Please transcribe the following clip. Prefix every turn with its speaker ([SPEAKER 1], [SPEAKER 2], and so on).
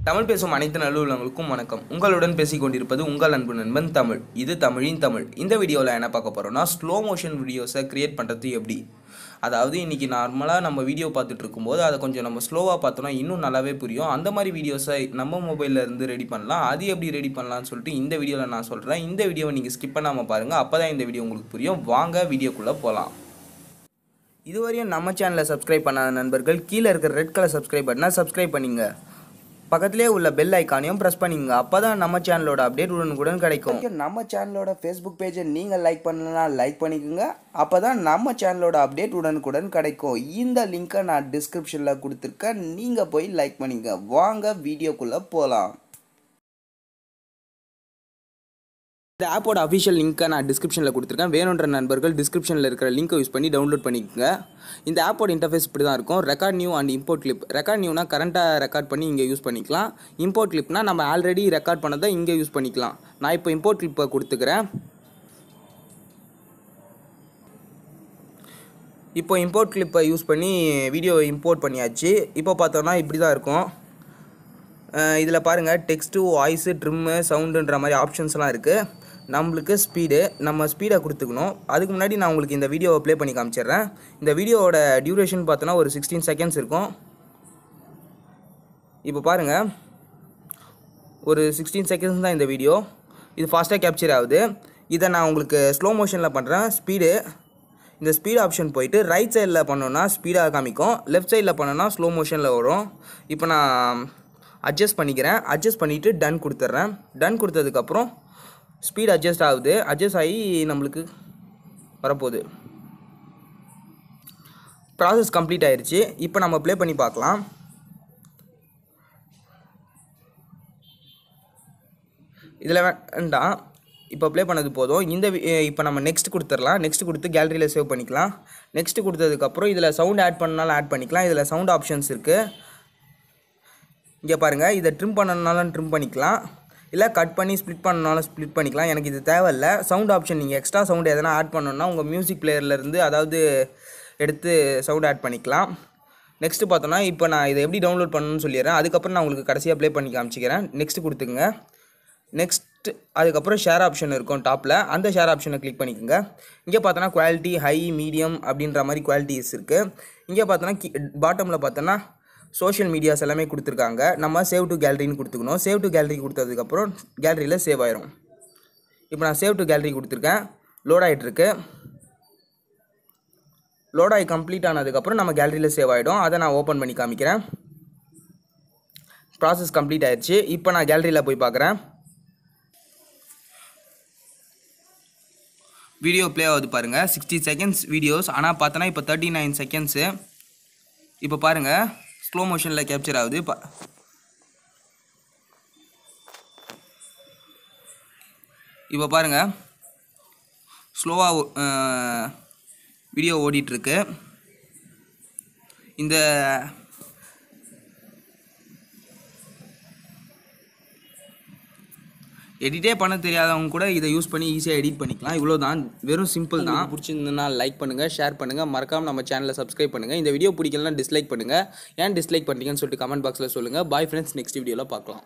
[SPEAKER 1] தமிழ் பேசும் அனைத்து நல்லுள்ளவங்களுக்கும் வணக்கம். உங்களுடன் பேசிக் கொண்டிருப்பது உங்கள் அன்பு நண்பன் தமிழ். இது தமிழின் தமிழ். இந்த வீடியோவில் என்ன பார்க்க போகிறோம்னா, ஸ்லோ மோஷன் வீடியோஸை க்ரியேட் பண்ணுறது எப்படி. அதாவது இன்றைக்கி நார்மலாக நம்ம வீடியோ பார்த்துட்டு இருக்கும்போது அதை கொஞ்சம் நம்ம ஸ்லோவாக பார்த்தோன்னா இன்னும் நல்லாவே புரியும். அந்த மாதிரி வீடியோஸை நம்ம மொபைலில் இருந்து ரெடி பண்ணலாம். அது எப்படி ரெடி பண்ணலான்னு சொல்லிட்டு இந்த வீடியோவில் நான் சொல்கிறேன். இந்த வீடியோவை நீங்கள் ஸ்கிப் பண்ணாமல் பாருங்கள். அப்போ தான் இந்த வீடியோ உங்களுக்கு புரியும். வாங்க வீடியோக்குள்ளே போகலாம். இதுவரையும் நம்ம சேனலை சப்ஸ்கிரைப் பண்ணாத நண்பர்கள் கீழே இருக்கிற ரெட் கலர் சப்ஸ்கிரைப் பட்டனை சப்ஸ்கிரைப் பண்ணிங்க. பக்கத்திலே உள்ள பெல் ஐக்கானையும் ப்ரெஸ் பண்ணிங்க. அப்போ தான் நம்ம சேனலோட அப்டேட் உடனுக்குடன் கிடைக்கும். நம்ம சேனலோட ஃபேஸ்புக் பேஜை நீங்கள் லைக் பண்ணலாம், லைக் பண்ணிக்கோங்க. அப்போ தான் நம்ம சேனலோட அப்டேட் உடனுக்குடன் கிடைக்கும். இந்த லிங்க்கை நான் டிஸ்கிரிப்ஷனில் கொடுத்துருக்கேன். நீங்கள் போய் லைக் பண்ணிங்க. வாங்க வீடியோக்குள்ளே போகலாம். இந்த ஆப்போட அஃபிஷியல் லிங்க்கை நான் டிஸ்கிரிப்ஷனில் கொடுத்துருக்கேன். வேணுன்ற நண்பர்கள் டிஸ்கிரிப்ஷனில் இருக்கிற லிங்க்கை யூஸ் பண்ணி டவுன்லோட் பண்ணிக்கோங்க. இந்த ஆப்போட இன்டர்ஃபேஸ் இப்படி தான் இருக்கும். Record new and import clip. Record நியூனா கரண்ட்டாக ரெக்கார்ட் பண்ணி இங்கே யூஸ் பண்ணிக்கலாம். இம்போர்ட் கிளிப்னா நம்ம ஆல்ரெடி ரெக்கார்ட் பண்ணதை இங்கே யூஸ் பண்ணிக்கலாம். நான் இப்போ இம்போர்ட் கிளிப்பை கொடுத்துக்கிறேன். இப்போ இம்போர்ட் கிளிப்பை யூஸ் பண்ணி வீடியோவை இம்போர்ட் பண்ணியாச்சு. இப்போ பார்த்தோன்னா இப்படி தான் இருக்கும். இதில் பாருங்கள், டெக்ஸ்ட்டு, வாய்ஸு, ட்ரிம்மு, சவுண்டுன்ற மாதிரி ஆப்ஷன்ஸ்லாம் இருக்குது. நம்மளுக்கு ஸ்பீடு, நம்ம ஸ்பீடை கொடுத்துக்கணும். அதுக்கு முன்னாடி நான் உங்களுக்கு இந்த வீடியோவை ப்ளே பண்ணி காமிச்சிடுறேன். இந்த வீடியோவோட டியூரேஷன் பார்த்தோன்னா ஒரு 16 செகண்ட்ஸ் இருக்கும். இப்போ பாருங்கள், ஒரு 16 செகண்ட்ஸ் தான் இந்த வீடியோ. இது ஃபாஸ்ட்டாக கேப்சர் ஆகுது. இதை நான் உங்களுக்கு ஸ்லோ மோஷனில் பண்ணுறேன். ஸ்பீடு, இந்த ஸ்பீட் ஆப்ஷன் போயிட்டு ரைட் சைடில் பண்ணோன்னா ஸ்பீடாக காமிக்கும், லெஃப்ட் சைடில் பண்ணோன்னா ஸ்லோ மோஷனில் வரும். இப்போ நான் அட்ஜஸ்ட் பண்ணிக்கிறேன். அட்ஜஸ்ட் பண்ணிவிட்டு டன் கொடுத்துட்றேன். டன் கொடுத்ததுக்கப்புறம் ஸ்பீட் அட்ஜஸ்ட் ஆகுது. அட்ஜஸ்ட் ஆகி நம்மளுக்கு வரப்போகுது. ப்ராசஸ் கம்ப்ளீட் ஆயிடுச்சு. இப்போ நம்ம ப்ளே பண்ணி பார்க்கலாம். இதில் வேண்டாம், இப்போ ப்ளே பண்ணது போதும். இப்போ நம்ம நெக்ஸ்ட் கொடுத்துடலாம். நெக்ஸ்ட் கொடுத்து கேலரியில் சேவ் பண்ணிக்கலாம். நெக்ஸ்ட் கொடுத்ததுக்கப்புறம் இதில் சவுண்ட் ஆட் பண்ணாலும் ஆட் பண்ணிக்கலாம். இதில் சவுண்ட் ஆப்ஷன்ஸ் இருக்குது. இங்கே பாருங்கள், இதை ட்ரிம் பண்ணணுனாலும் ட்ரிம் பண்ணிக்கலாம், இல்லை கட் பண்ணி ஸ்ப்ளிட் பண்ணனாலும் ஸ்ப்ளிட் பண்ணிக்கலாம். எனக்கு இது தேவையில்லை. சவுண்ட் ஆப்ஷன் நீங்கள் எக்ஸ்ட்ரா சவுண்ட் எதனா ஆட் பண்ணணுன்னா உங்கள் மியூசிக் பிளேயர்லேருந்து அதாவது எடுத்து சவுண்ட் ஆட் பண்ணிக்கலாம். நெக்ஸ்ட்டு பார்த்தோன்னா இப்போ நான் இதை எப்படி டவுன்லோட் பண்ணணும்னு சொல்லிடுறேன். அதுக்கப்புறம் நான் உங்களுக்கு கடைசியாக ப்ளே பண்ணி காமிச்சிக்கிறேன். நெக்ஸ்ட் கொடுத்துங்க. நெக்ஸ்ட் அதுக்கப்புறம் ஷேர் ஆப்ஷன் இருக்கும் டாப்பில். அந்த ஷேர் ஆப்ஷனை கிளிக் பண்ணிக்கோங்க. இங்கே பார்த்தோன்னா குவாலிட்டி, ஹை, மீடியம் அப்படின்ற மாதிரி குவாலிட்டிஸ் இருக்குது. இங்கே பார்த்தோன்னா பாட்டமில் பார்த்தோன்னா சோஷியல் மீடியாஸ் எல்லாமே கொடுத்துருக்காங்க. நம்ம சேவ் டு கேலரின்னு கொடுத்துக்கணும். சேவ் டு கேலரி கொடுத்ததுக்கப்புறம் கேலரியில் சேவ் ஆயிரும். இப்போ நான் சேவ் டு கேலரி கொடுத்துருக்கேன். லோட் ஆகிட்டுருக்கு. லோட் ஆகி கம்ப்ளீட் ஆனதுக்கப்புறம் நம்ம கேலரியில் சேவ் ஆகிடும். அதை நான் ஓப்பன் பண்ணி காமிக்கிறேன். ப்ராசஸ் கம்ப்ளீட் ஆயிடுச்சு. இப்போ நான் கேலரியில் போய் பார்க்குறேன். வீடியோ ப்ளே ஆகுது பாருங்கள். 60 செகண்ட்ஸ் வீடியோஸ். ஆனால் பார்த்தோன்னா இப்போ 39 செகண்ட்ஸு. இப்போ பாருங்கள், ஸ்லோ மோஷனில் கேப்சர் ஆகுது. இப்போ பாருங்கள், ஸ்லோவாக வீடியோ ஓடிட்டுருக்கு. இந்த எடிட்டே பண்ண தெரியாதவங்க கூட இதை யூஸ் பண்ணி ஈஸியாக எடிட் பண்ணிக்கலாம். இவ்வளோ தான், வெறும் சிம்பிள் தான். பிடிச்சிருந்ததுன்னா லைக் பண்ணுங்கள், ஷேர் பண்ணுங்கள், மறக்காமல் நம்ம சேனலை சப்ஸ்கிரைப் பண்ணுங்கள். இந்த வீடியோ பிடிக்கலன்னா டிஸ்லைக் பண்ணுங்கள். ஏன் டிஸ்லைக் பண்ணுறீங்கன்னு சொல்லிட்டு கமெண்ட் பாக்ஸில் சொல்லுங்கள். பாய் ஃப்ரெண்ட்ஸ், நெக்ஸ்ட் வீடியோவில் பார்க்கலாம்.